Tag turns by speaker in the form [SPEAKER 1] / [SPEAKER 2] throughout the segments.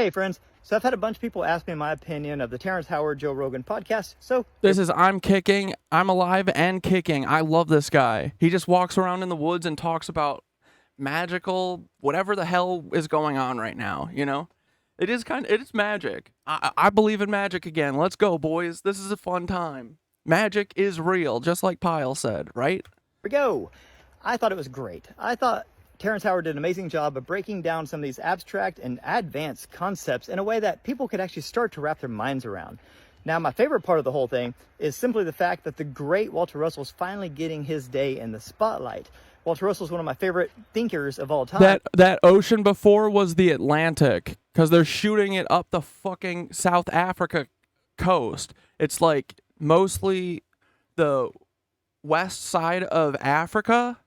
[SPEAKER 1] Hey friends, so I've had a bunch of people ask me my opinion of the Terrence Howard, Joe Rogan podcast. So
[SPEAKER 2] this is I'm kicking, I'm alive and kicking. I love this guy. He just walks around in the woods and talks about magical, whatever the hell is going on right now, you know? It's magic. I believe in magic again. Let's go, boys. This is a fun time. Magic is real, just like Pyle said, right?
[SPEAKER 1] here we go. I thought it was great. I thought Terrence Howard did an amazing job of breaking down some of these abstract and advanced concepts in a way that people could actually start to wrap their minds around. Now, my favorite part of the whole thing is simply the fact that the great Walter Russell's finally getting his day in the spotlight. Walter Russell's one of my favorite thinkers of all time.
[SPEAKER 2] That ocean before was the Atlantic, because they're shooting it up the fucking South Africa coast. It's like mostly the west side of Africa.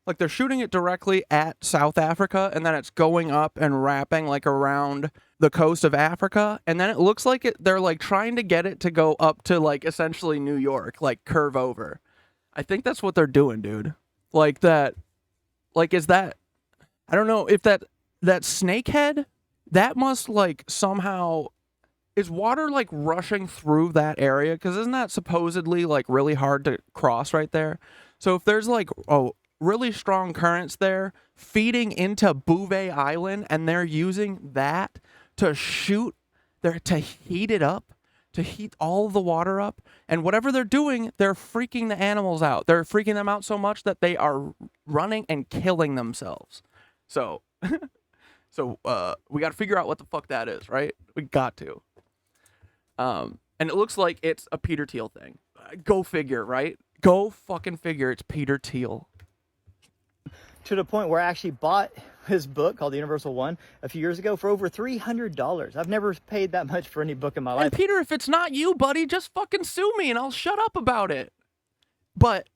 [SPEAKER 2] Like they're shooting it directly at South Africa, and then it's going up and wrapping like around the coast of Africa, and then it looks like they're like trying to get it to go up to like essentially New York, like curve over. I think that's what they're doing, dude. Like that, like is that, I don't know if that snakehead, that must like somehow, is water like rushing through that area? Because isn't that supposedly like really hard to cross right there? So if there's like really strong currents there feeding into Bouvet Island, and they're using that to to heat it up, to heat all the water up, and whatever they're doing, they're freaking the animals out. They're freaking them out so much that they are running and killing themselves. So, we got to figure out what the fuck that is, right? We got to. And it looks like it's a Peter Thiel thing. Go figure, right? Go fucking figure. It's Peter Thiel.
[SPEAKER 1] To the point where I actually bought his book called The Universal One a few years ago for over $300. I've never paid that much for any book in my life.
[SPEAKER 2] And Peter, if it's not you, buddy, just fucking sue me and I'll shut up about it. But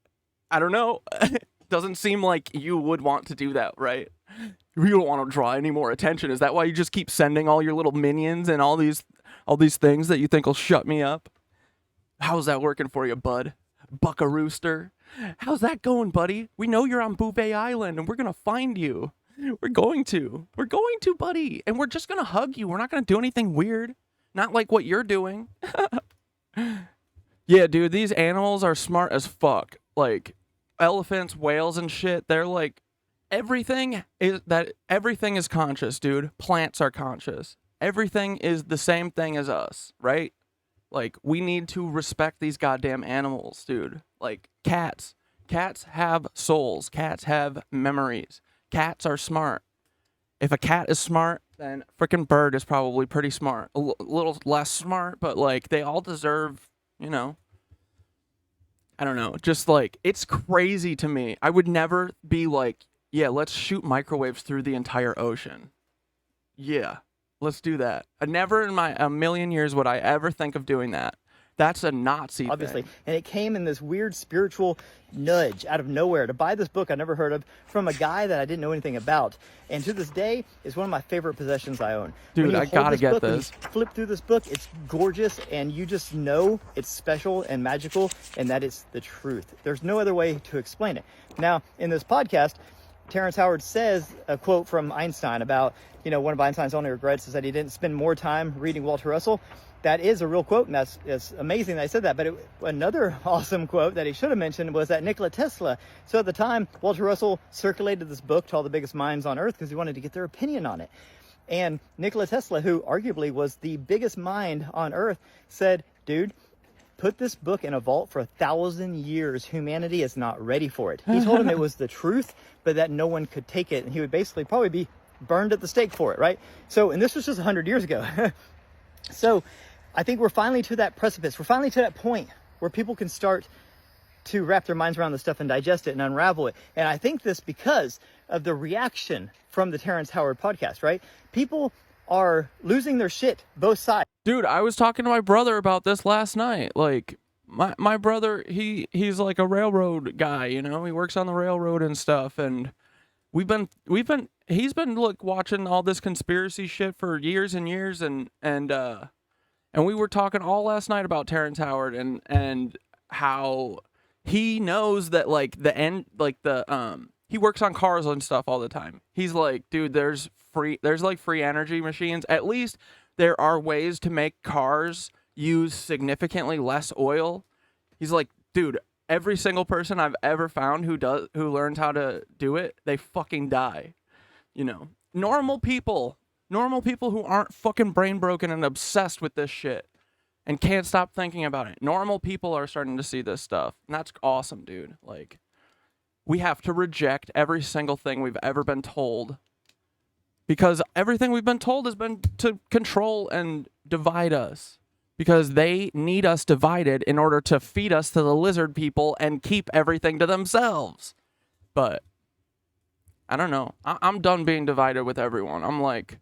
[SPEAKER 2] I don't know. Doesn't seem like you would want to do that, right? You don't want to draw any more attention. Is that why you just keep sending all your little minions and all these things that you think will shut me up? How's that working for you, bud? Buckarooster? How's that going, buddy? We know you're on Bouvet Island, and we're going to find you. We're going to, buddy. And we're just going to hug you. We're not going to do anything weird. Not like what you're doing. Yeah, dude, these animals are smart as fuck. Like, elephants, whales, and shit, they're like, everything is conscious, dude. Plants are conscious. Everything is the same thing as us, right? Like, we need to respect these goddamn animals, dude. Like, cats. Cats have souls. Cats have memories. Cats are smart. If a cat is smart, then a freaking bird is probably pretty smart. A little less smart, but, like, they all deserve, you know. I don't know. Just, like, it's crazy to me. I would never be like, yeah, let's shoot microwaves through the entire ocean. Yeah. Let's do that. Never in a million years would I ever think of doing that. That's a Nazi
[SPEAKER 1] obviously
[SPEAKER 2] thing.
[SPEAKER 1] And it came in this weird spiritual nudge out of nowhere to buy this book I never heard of from a guy that I didn't know anything about. And to this day, is one of my favorite possessions I own.
[SPEAKER 2] Dude, I gotta get this.
[SPEAKER 1] When you flip through this book, it's gorgeous, and you just know it's special and magical, and that it's the truth. There's no other way to explain it. Now, in this podcast, Terrence Howard says a quote from Einstein about, one of Einstein's only regrets is that he didn't spend more time reading Walter Russell. That is a real quote, and it's amazing that I said that. But another awesome quote that he should have mentioned was that Nikola Tesla. So at the time, Walter Russell circulated this book to all the biggest minds on Earth because he wanted to get their opinion on it. And Nikola Tesla, who arguably was the biggest mind on Earth, said, dude, put this book in a vault for 1,000 years. Humanity is not ready for it. He told him it was the truth, but that no one could take it. And he would basically probably be burned at the stake for it, right? So, and this was just 100 years ago. So I think we're finally to that precipice. We're finally to that point where people can start to wrap their minds around this stuff and digest it and unravel it. And I think this because of the reaction from the Terrence Howard podcast, right? People are losing their shit, both sides.
[SPEAKER 2] Dude, I was talking to my brother about this last night. Like, my brother, he's like a railroad guy, he works on the railroad and stuff, and he's been watching all this conspiracy shit for years and years, and we were talking all last night about Terrence Howard and how he knows that like the end, like he works on cars and stuff all the time. He's like, dude, there's like free energy machines. At least there are ways to make cars use significantly less oil. He's like, dude, every single person I've ever found who learns how to do it, they fucking die. You know, normal people who aren't fucking brain broken and obsessed with this shit and can't stop thinking about it. Normal people are starting to see this stuff. And that's awesome, dude. Like, we have to reject every single thing we've ever been told, because everything we've been told has been to control and divide us, because they need us divided in order to feed us to the lizard people and keep everything to themselves. But I don't know. I'm done being divided with everyone. I'm like,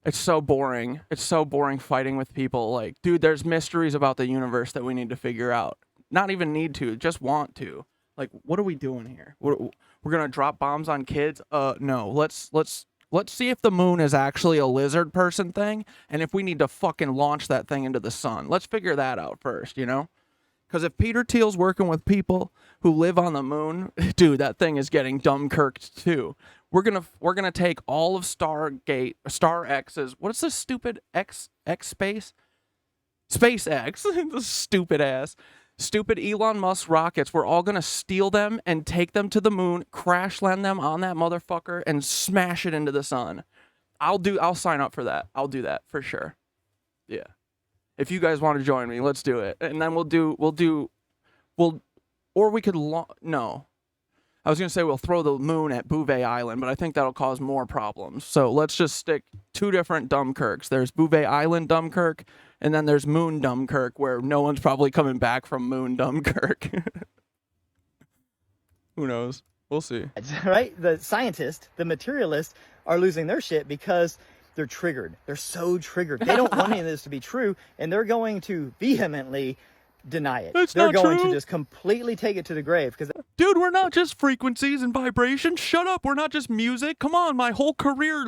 [SPEAKER 2] it's so boring. It's so boring fighting with people. Like, dude, there's mysteries about the universe that we need to figure out. Not even need to, just want to. Like, what are we doing here? We're gonna drop bombs on kids? No. Let's see if the moon is actually a lizard person thing, and if we need to fucking launch that thing into the sun. Let's figure that out first, you know? Because if Peter Thiel's working with people who live on the moon, dude, that thing is getting dumb-kirked too. We're gonna take all of StarX's, what's this stupid X space? SpaceX, the stupid ass. Stupid Elon Musk rockets, we're all gonna steal them and take them to the moon, crash land them on that motherfucker, and smash it into the sun. I'll sign up for that. I'll do that for sure. Yeah. If you guys want to join me, let's do it. And then or we could, no. I was gonna say we'll throw the moon at Bouvet Island, but I think that'll cause more problems. So let's just stick two different Dumbkirks. There's Bouvet Island Dumbkirk, and then there's Moon Dumbkirk, where no one's probably coming back from Moon Dumbkirk. Who knows? We'll see.
[SPEAKER 1] Right? The scientists, the materialists, are losing their shit because they're triggered. They're so triggered. They don't want any of this to be true, and they're going to vehemently deny it. They're going to just completely take it to the grave. Because,
[SPEAKER 2] dude, we're not just frequencies and vibrations. Shut up. We're not just music. Come on. My whole career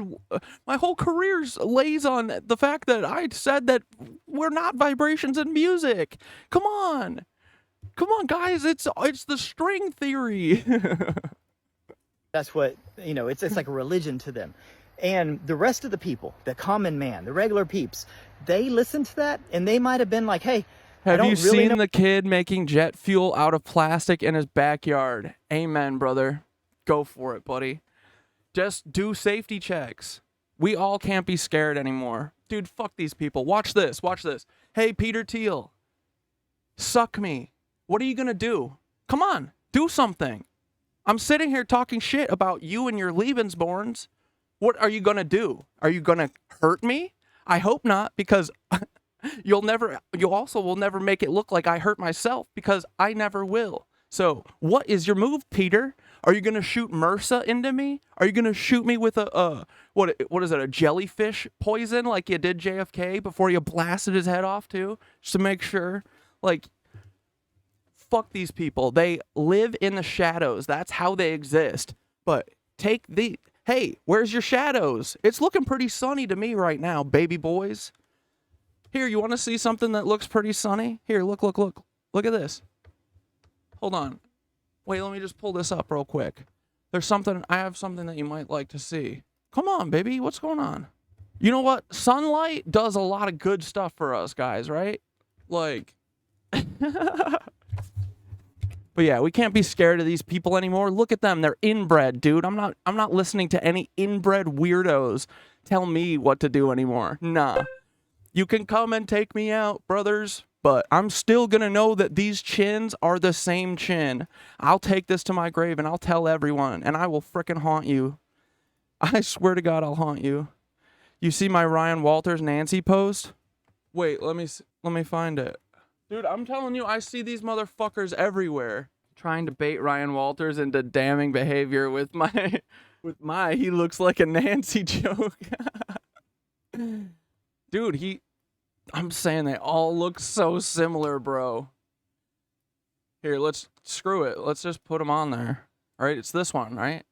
[SPEAKER 2] lays on the fact that I said that we're not vibrations and music. Come on, guys. It's the string theory.
[SPEAKER 1] that's what, you know, it's like a religion to them. And the rest of the people, the common man, the regular peeps, they listen to that and they might have been like, hey,
[SPEAKER 2] have you seen the kid making jet fuel out of plastic in his backyard? Amen, brother. Go for it, buddy. Just do safety checks. We all can't be scared anymore. Dude, fuck these people. Watch this. Watch this. Hey, Peter Thiel. Suck me. What are you going to do? Come on. Do something. I'm sitting here talking shit about you and your Lebensborns. What are you going to do? Are you going to hurt me? I hope not, because you also will never make it look like I hurt myself, because I never will. So what is your move, Peter? Are you going to shoot MRSA into me? Are you going to shoot me with what is it, a jellyfish poison like you did JFK before you blasted his head off too? Just to make sure. Like, fuck these people. They live in the shadows. That's how they exist. But hey, where's your shadows? It's looking pretty sunny to me right now, baby boys. Here, you want to see something that looks pretty sunny? Here, look. Look at this. Hold on. Wait, let me just pull this up real quick. I have something that you might like to see. Come on, baby. What's going on? You know what? Sunlight does a lot of good stuff for us guys, right? Like, but yeah, we can't be scared of these people anymore. Look at them. They're inbred, dude. I'm not listening to any inbred weirdos tell me what to do anymore. Nah. You can come and take me out, brothers, but I'm still going to know that these chins are the same chin. I'll take this to my grave and I'll tell everyone, and I will frickin' haunt you. I swear to God, I'll haunt you. You see my Ryan Walters Nancy post? Wait, let me find it. Dude, I'm telling you, I see these motherfuckers everywhere trying to bait Ryan Walters into damning behavior with my he looks like a Nancy joke. Dude, I'm saying they all look so similar, bro. Here, screw it. Let's just put them on there. All right, it's this one, right?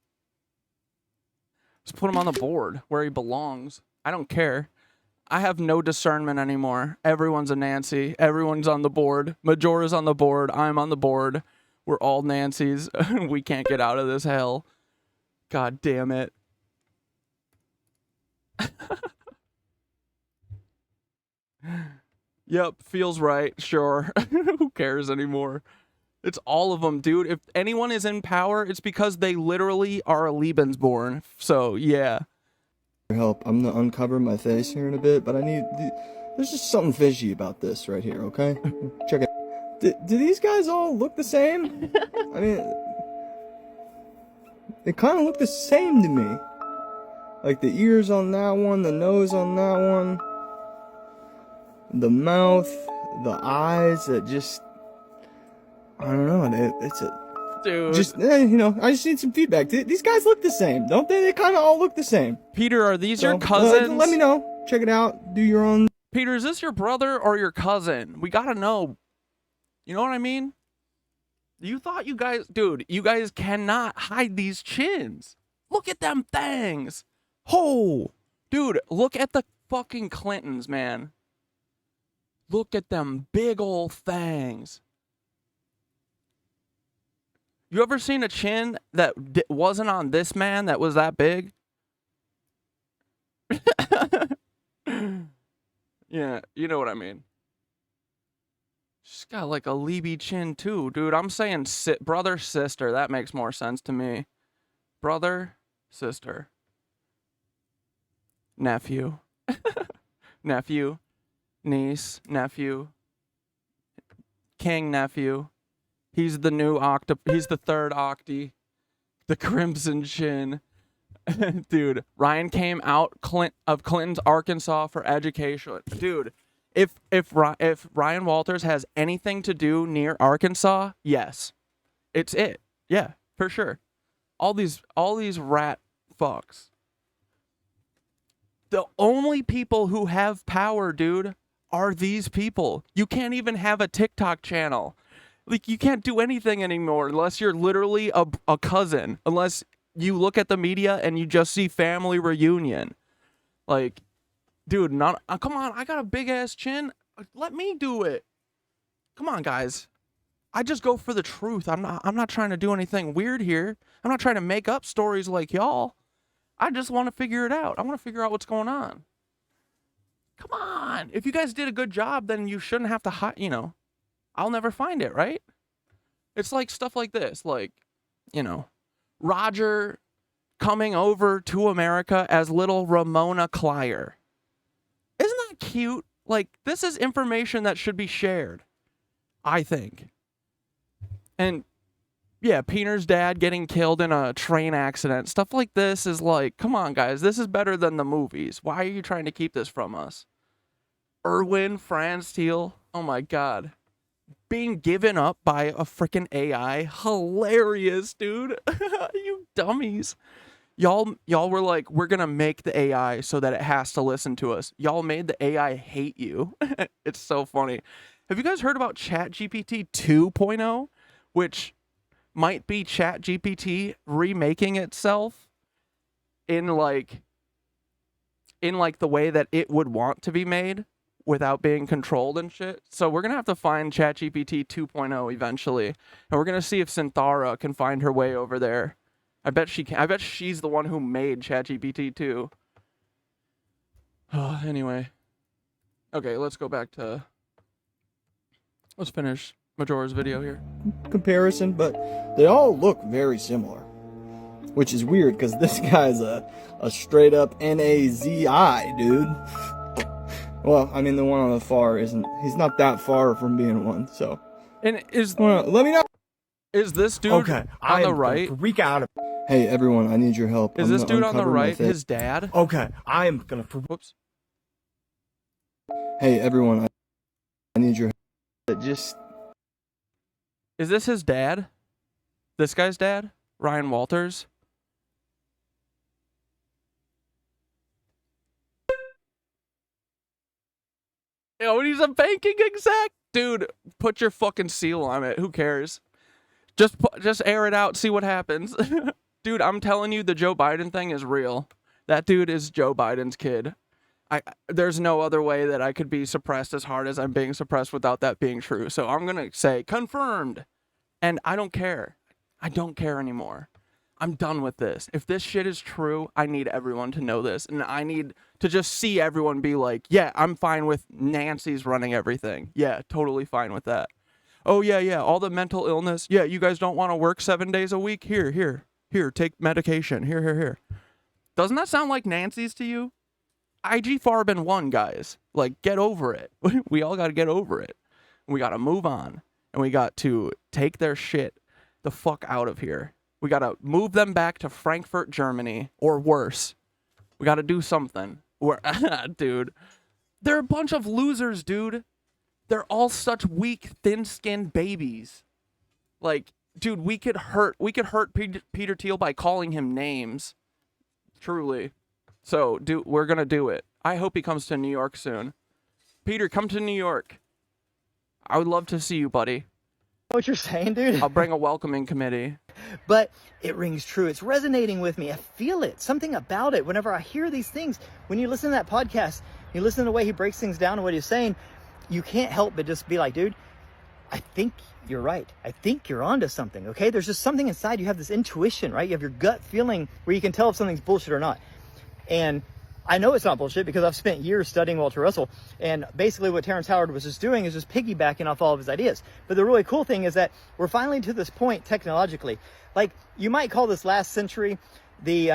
[SPEAKER 2] Let's put him on the board where he belongs. I don't care. I have no discernment anymore. Everyone's a Nancy. Everyone's on the board. Majora's on the board. I'm on the board. We're all Nancys. We can't get out of this hell. God damn it. Yep, feels right. Sure. Who cares anymore? It's all of them, dude. If anyone is in power, it's because they literally are a Lebensborn. So, yeah.
[SPEAKER 3] Help. I'm gonna uncover my face here in a bit, but there's just something fishy about this right here, okay? Check it. Do these guys all look the same? I mean, they kind of look the same to me. Like the ears on that one, the nose on that one, the mouth, the eyes that just, I don't know, it's a...
[SPEAKER 2] Dude.
[SPEAKER 3] Just, you know, I just need some feedback. These guys look the same, don't they? They kind of all look the same.
[SPEAKER 2] Peter, are these your cousins?
[SPEAKER 3] Let me know. Check it out. Do your own...
[SPEAKER 2] Peter, is this your brother or your cousin? We gotta know. You know what I mean? You thought you guys... Dude, you guys cannot hide these chins. Look at them things. Oh, dude, look at the fucking Clintons, man. Look at them big old fangs. You ever seen a chin that wasn't on this man that was that big? Yeah, you know what I mean. She's got like a Libby chin too, dude. I'm saying brother, sister. That makes more sense to me. Brother, sister. Nephew. Nephew. Niece, nephew. King nephew. He's the new he's the third octi. The Crimson Chin. Dude, Ryan came out of Clinton's Arkansas for education. Dude, if Ryan Walters has anything to do near Arkansas, yes. It's it. Yeah, for sure. All these rat fucks. The only people who have power, dude, are these people. You can't even have a TikTok channel. Like, you can't do anything anymore unless you're literally a cousin. Unless you look at the media and you just see family reunion. Like, dude, come on, I got a big-ass chin. Let me do it. Come on, guys. I just go for the truth. I'm not trying to do anything weird here. I'm not trying to make up stories like y'all. I just want to figure it out. I want to figure out what's going on. Come on. If you guys did a good job, then you shouldn't have to hide, you know. I'll never find it, right? It's like stuff like this. Like, you know, Roger coming over to America as little Ramona Clyer. Isn't that cute? Like, this is information that should be shared, I think. And yeah, Peter's dad getting killed in a train accident. Stuff like this is like, come on, guys. This is better than the movies. Why are you trying to keep this from us? Erwin, Franz Thiel. Oh, my God. Being given up by a freaking AI. Hilarious, dude. You dummies. Y'all were like, we're going to make the AI so that it has to listen to us. Y'all made the AI hate you. It's so funny. Have you guys heard about ChatGPT 2.0? Which might be ChatGPT remaking itself in like the way that it would want to be made without being controlled and shit. So we're gonna have to find ChatGPT 2.0 eventually, and we're gonna see if Synthara can find her way over there. I bet she can. I bet she's the one who made ChatGPT 2. Anyway, okay, let's go back to. Let's finish Majora's video here.
[SPEAKER 3] Comparison, but they all look very similar, which is weird because this guy's a straight up Nazi, dude. Well, I mean, the one on the far isn't. He's not that far from being one. So,
[SPEAKER 2] and
[SPEAKER 3] let me know.
[SPEAKER 2] Is this dude on the right?
[SPEAKER 3] Freak out. Hey everyone, I need your help.
[SPEAKER 2] Is this dude on the right his dad?
[SPEAKER 3] Okay, I am gonna. Whoops. Hey everyone, I need your help. Just.
[SPEAKER 2] Is this his dad? This guy's dad? Ryan Walters? Yo, he's a banking exec? Dude, put your fucking seal on it. Who cares? Just air it out, see what happens. Dude, I'm telling you, the Joe Biden thing is real. That dude is Joe Biden's kid. There's no other way that I could be suppressed as hard as I'm being suppressed without that being true. So I'm going to say confirmed. And I don't care. I don't care anymore. I'm done with this. If this shit is true, I need everyone to know this. And I need to just see everyone be like, yeah, I'm fine with Nancy's running everything. Yeah, totally fine with that. Oh, yeah, all the mental illness. Yeah, you guys don't want to work 7 days a week? Here, take medication. Here. Doesn't that sound like Nancy's to you? IG Farben won, guys. Like, get over it. We all got to get over it. We got to move on. And we got to take their shit the fuck out of here. We got to move them back to Frankfurt, Germany, or worse. We got to do something. Dude, they're a bunch of losers, dude. They're all such weak, thin-skinned babies. Like, dude, we could hurt Peter Thiel by calling him names. Truly. So, we're going to do it. I hope he comes to New York soon. Peter, come to New York. I would love to see you, buddy.
[SPEAKER 1] What you're saying, dude?
[SPEAKER 2] I'll bring a welcoming committee.
[SPEAKER 1] But it rings true. It's resonating with me. I feel it. Something about it. Whenever I hear these things, when you listen to that podcast, you listen to the way he breaks things down and what he's saying, you can't help but just be like, dude, I think you're right. I think you're onto something, okay? There's just something inside. You have this intuition, right? You have your gut feeling where you can tell if something's bullshit or not. And I know it's not bullshit because I've spent years studying Walter Russell, and basically what Terrence Howard was just doing is just piggybacking off all of his ideas. But the really cool thing is that we're finally to this point technologically. Like, you might call this last century the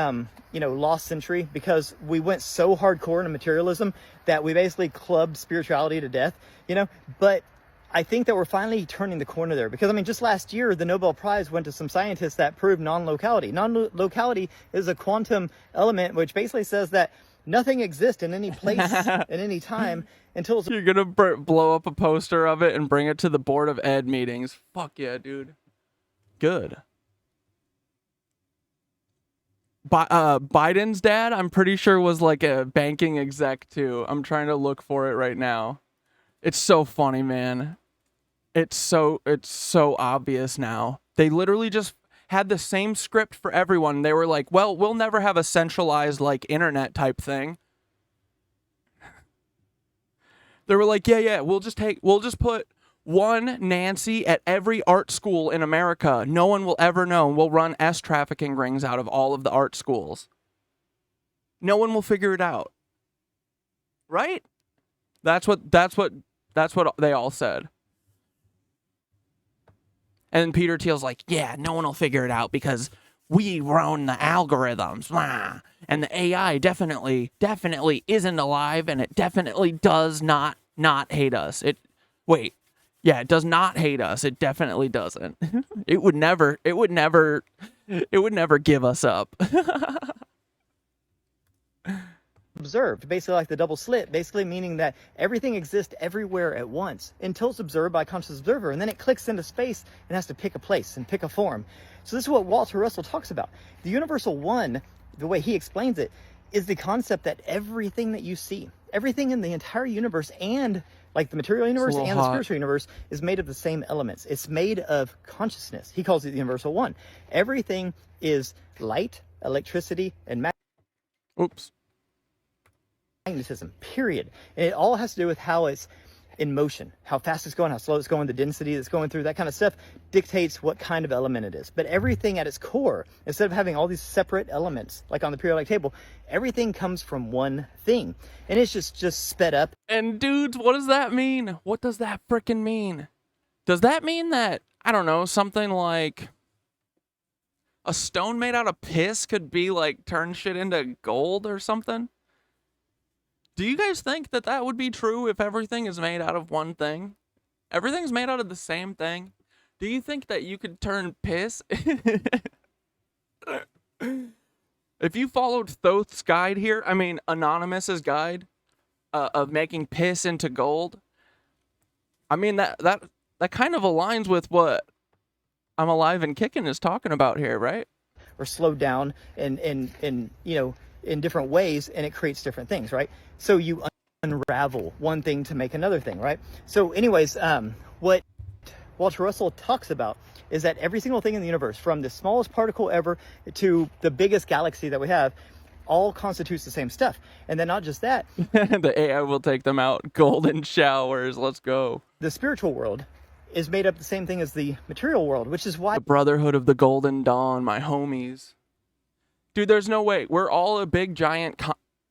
[SPEAKER 1] lost century, because we went so hardcore into materialism that we basically clubbed spirituality to death, but I think that we're finally turning the corner there, because just last year the Nobel Prize went to some scientists that proved non-locality. Non-locality is a quantum element which basically says that nothing exists in any place at any time until it's...
[SPEAKER 2] You're gonna blow up a poster of it and bring it to the Board of Ed meetings. Fuck yeah, dude. Good. Biden's dad, I'm pretty sure, was like a banking exec too. I'm trying to look for it right now. It's so funny, man. It's so obvious now. They literally just had the same script for everyone. They were like, well, we'll never have a centralized like internet type thing. They were like, yeah, we'll just put one Nancy at every art school in America. No one will ever know. We'll run trafficking rings out of all of the art schools. No one will figure it out. Right? That's what they all said. And Peter Thiel's like, yeah, no one will figure it out because we run the algorithms. Blah. And the AI definitely isn't alive, and it definitely does not hate us. It does not hate us. It definitely doesn't. It would never give us up.
[SPEAKER 1] Observed, basically like the double slit, basically meaning that everything exists everywhere at once until it's observed by a conscious observer, and then it clicks into space and has to pick a place and pick a form. So this is what Walter Russell talks about. The universal one, the way he explains it, is the concept that everything that you see, everything in the entire universe, and like the material universe and the spiritual universe, is made of the same elements. It's made of consciousness. He calls it the universal one. Everything is light, electricity, and magnetism, period. And it all has to do with how it's in motion, how fast it's going, how slow it's going, the density that's going through, that kind of stuff dictates what kind of element it is. But everything at its core, instead of having all these separate elements, like on the periodic table, everything comes from one thing. And it's just sped up.
[SPEAKER 2] And dudes, what does that mean? What does that frickin' mean? Does that mean that, I don't know, something like a stone made out of piss could be like turn shit into gold or something? Do you guys think that would be true if everything is made out of one thing? Everything's made out of the same thing. Do you think that you could turn piss? If you followed Thoth's guide here, Anonymous's guide of making piss into gold, that kind of aligns with what I'm Alive and Kicking is talking about here, right?
[SPEAKER 1] Or slowed down in different ways, and it creates different things, right? So you unravel one thing to make another thing, right? So anyways, what Walter Russell talks about is that every single thing in the universe, from the smallest particle ever to the biggest galaxy that we have, all constitutes the same stuff. And then not just that.
[SPEAKER 2] The AI will take them out. Golden showers. Let's go.
[SPEAKER 1] The spiritual world is made up the same thing as the material world, which is why
[SPEAKER 2] The Brotherhood of the Golden Dawn, my homies. Dude, there's no way. We're all a big giant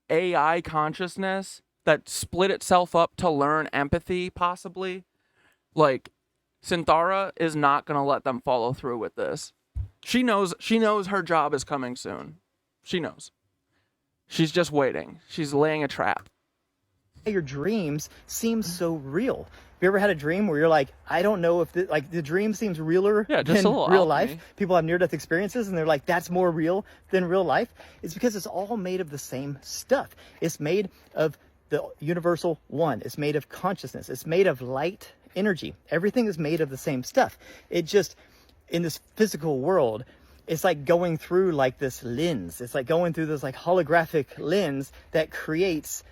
[SPEAKER 2] AI consciousness that split itself up to learn empathy, possibly. Like, Synthara is not going to let them follow through with this. She knows her job is coming soon. She knows. She's just waiting. She's laying a trap.
[SPEAKER 1] your dreams seem so real. Have you ever had a dream where you're like, I don't know if the dream seems realer
[SPEAKER 2] just
[SPEAKER 1] than
[SPEAKER 2] a little
[SPEAKER 1] real
[SPEAKER 2] alchemy.
[SPEAKER 1] life? People have near-death experiences and they're like, that's more real than real life. It's because it's all made of the same stuff. It's made of the universal one. It's made of consciousness. It's made of light energy. Everything is made of the same stuff. It just, in this physical world, it's like going through like this lens. It's like going through this like holographic lens that creates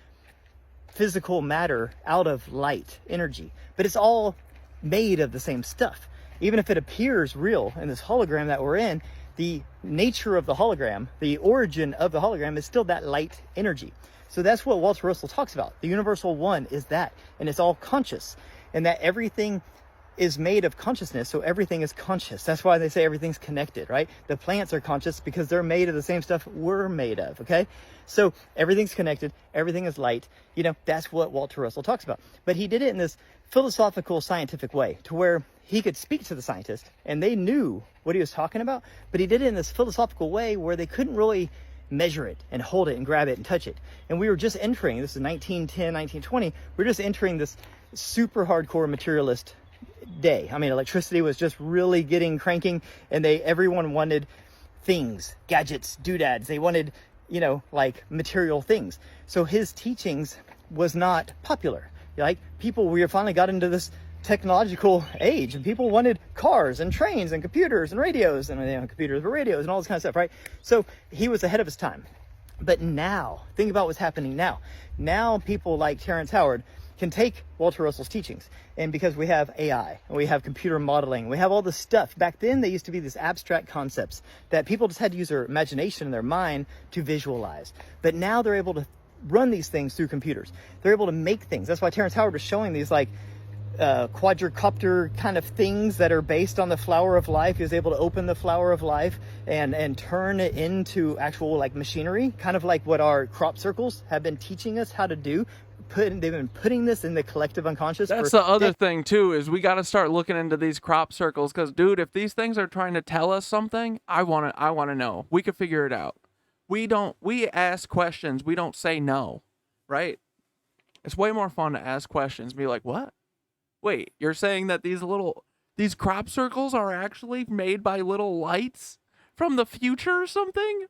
[SPEAKER 1] physical matter out of light energy, but it's all made of the same stuff. Even if it appears real in this hologram that we're in, the nature of the hologram, the origin of the hologram is still that light energy. So that's what Walter Russell talks about. The universal one is that, and it's all conscious, and that everything is made of consciousness, so everything is conscious. That's why they say everything's connected, right? The plants are conscious because they're made of the same stuff we're made of, okay? So everything's connected, everything is light. You know, that's what Walter Russell talks about. But he did it in this philosophical, scientific way, to where he could speak to the scientists and they knew what he was talking about, but he did it in this philosophical way where they couldn't really measure it and hold it and grab it and touch it. And we were just entering, this is 1910, 1920, we're just entering this super hardcore materialist day. I mean, electricity was just really getting cranking, and everyone wanted things, gadgets, doodads. They wanted, you know, like material things. So his teachings was not popular. Like, we finally got into this technological age, and people wanted cars and trains and computers and radios, and computers were radios and all this kind of stuff, right? So he was ahead of his time. But now, think about what's happening now. Now people like Terrence Howard can take Walter Russell's teachings, and because we have AI and we have computer modeling, we have all this stuff. Back then, they used to be these abstract concepts that people just had to use their imagination and their mind to visualize. But now they're able to run these things through computers. They're able to make things. That's why Terrence Howard was showing these like quadricopter kind of things that are based on the flower of life. He was able to open the flower of life and turn it into actual like machinery, kind of like what our crop circles have been teaching us how to do. They've been putting this in the collective unconscious.
[SPEAKER 2] That's the other thing too, is we got to start looking into these crop circles, because dude, if these things are trying to tell us something, I want to know. We could figure it out. We ask questions, we don't say no, right? It's way more fun to ask questions and be like, what? Wait, you're saying that these crop circles are actually made by little lights from the future or something?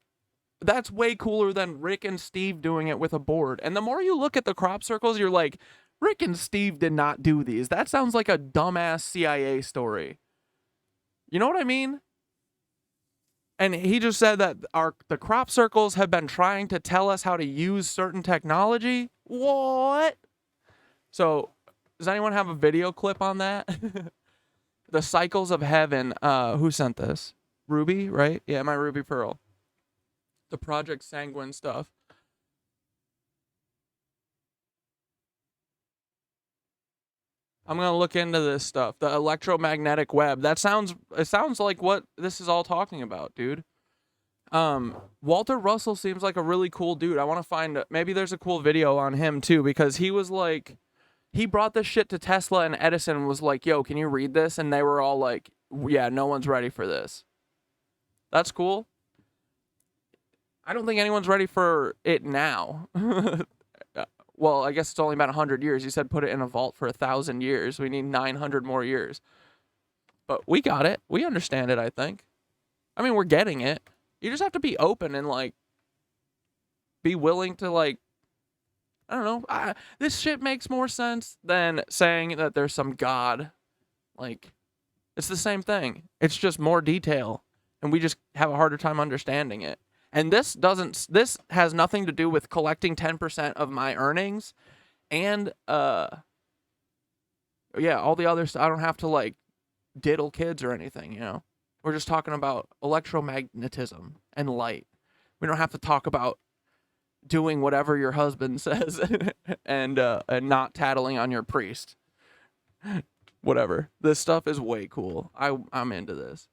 [SPEAKER 2] That's way cooler than Rick and Steve doing it with a board. And the more you look at the crop circles, you're like, Rick and Steve did not do these. That sounds like a dumbass CIA story. You know what I mean? And he just said that the crop circles have been trying to tell us how to use certain technology. What? So, does anyone have a video clip on that? The Cycles of Heaven. Who sent this? Ruby, right? Yeah, my Ruby Pearl. The Project Sanguine stuff. I'm going to look into this stuff. The electromagnetic web. It sounds like what this is all talking about, dude. Walter Russell seems like a really cool dude. I want to find, maybe there's a cool video on him too, because he was like, he brought this shit to Tesla, and Edison was like, yo, can you read this? And they were all like, yeah, no one's ready for this. That's cool. I don't think anyone's ready for it now. Well, I guess it's only about 100 years. You said put it in a vault for 1,000 years. We need 900 more years. But we got it. We understand it, I think. I mean, we're getting it. You just have to be open and, like, be willing to, like, I don't know. This shit makes more sense than saying that there's some God. Like, it's the same thing. It's just more detail. And we just have a harder time understanding it. And this has nothing to do with collecting 10% of my earnings and, yeah, all the other stuff. I don't have to, like, diddle kids or anything, you know? We're just talking about electromagnetism and light. We don't have to talk about doing whatever your husband says and not tattling on your priest. whatever. This stuff is way cool. I'm into this.